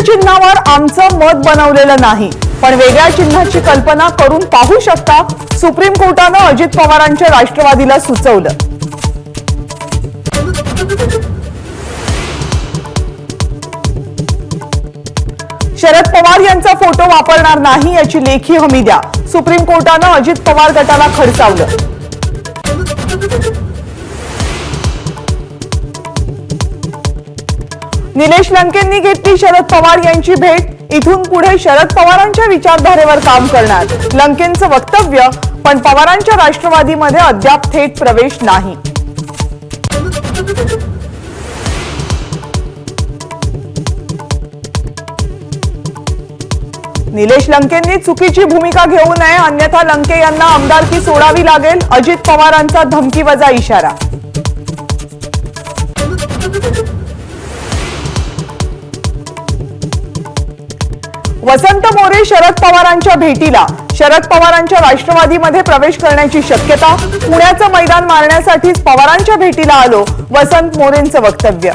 चिन्हावर आमचं मत बनवलेलं नाही, पण वेगळ्या चिन्हाची कल्पना करून पाहू शकता, सुप्रीम कोर्टानं अजित पवारांच्या राष्ट्रवादीला सुचवलं। शरद पवार यांचा फोटो वापरणार नाही याची लेखी हमी द्या, सुप्रीम कोर्टानं अजित पवार गटाला खडसावलं। निलेश लंकेंनी घेतली शरद पवार यांची भेट, इथून पुढे शरद पवारांच्या विचारधारेवर काम करणार, लंकेंचं वक्तव्य। पण पवारांच्या राष्ट्रवादीमध्ये अद्याप थेट प्रवेश नाही। निलेश लंकेंनी चुकीची भूमिका घेऊ नये, अन्यथा लंके यांना आमदारकी सोडावी लागेल, अजित पवारांचा धमकीवजा इशारा। वसंत मोरे शरद पवारांच्या भेटीला, शरद पवारांच्या राष्ट्रवादीमध्ये प्रवेश करण्याची शक्यता, पुण्याचं मैदान मारण्यासाठीच पवारांच्या भेटीला आलो, वसंत मोरेंचं वक्तव्य।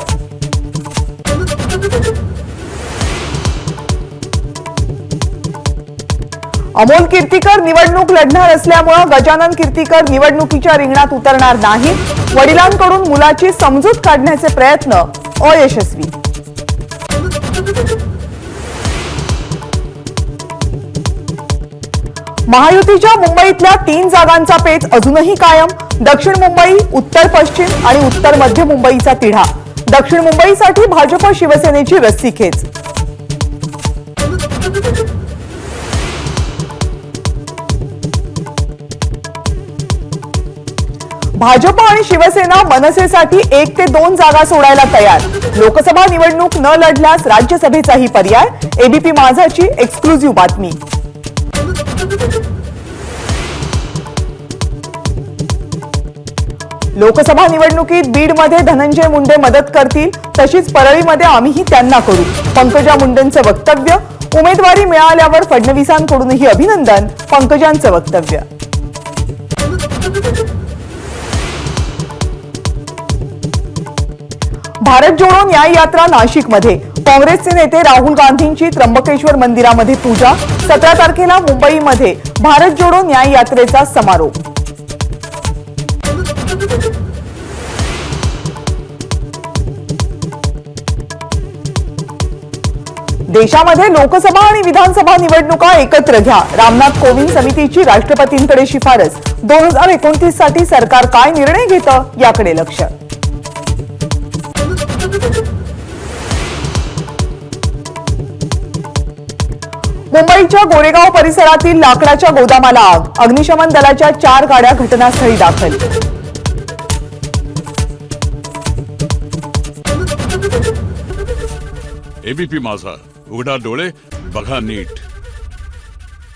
अमोल कीर्तीकर निवडणूक लढणार असल्यामुळे गजानन कीर्तीकर निवडणुकीच्या रिंगणात उतरणार नाही, वडिलांकडून मुलाची समजूत काढण्याचे प्रयत्न अयशस्वी। महायुतीच्या मुंबईतल्या 3 जागांचा पेच अजूनही कायम, दक्षिण मुंबई, उत्तर पश्चिम आणि उत्तर मध्य मुंबईचा तिढा, दक्षिण मुंबईसाठी भाजप शिवसेनेची रस्सीखेच। भाजप आणि शिवसेना मनसेसाठी 1 ते 2 जागा सोडायला तयार, लोकसभा निवडणूक न लढल्यास राज्यसभेचाही पर्याय, एबीपी माझाची एक्सक्लुझिव्ह बातमी। लोकसभा निवडणुकीत बीडमध्ये धनंजय मुंडे मदत करतील, तशीच परळीमध्ये आम्हीही त्यांना करू, पंकजा मुंडेंचं वक्तव्य। उमेदवारी मिळाल्यावर फडणवीसांकडूनही अभिनंदन, पंकजांचं वक्तव्य। भारत जोडो न्याय यात्रा नाशिकमध्ये, काँग्रेसचे नेते राहुल गांधींची त्र्यंबकेश्वर मंदिरामध्ये पूजा, 17 तारखेला मुंबईमध्ये भारत जोडो न्याय यात्रेचा समारोप। देशामध्ये लोकसभा आणि विधानसभा निवडणुका एकत्र घ्या, रामनाथ कोविंद समितीची राष्ट्रपतींकडे शिफारस, 2029 साठी सरकार काय निर्णय घेतं याकडे लक्ष। मुंबईच्या गोरेगाव परिसरातील लाकडाच्या गोदामाला आग, अग्निशमन दलाच्या 4 गाड्या घटनास्थळी दाखल। एबीपी माझा, उघडा डोळे बघा नीट।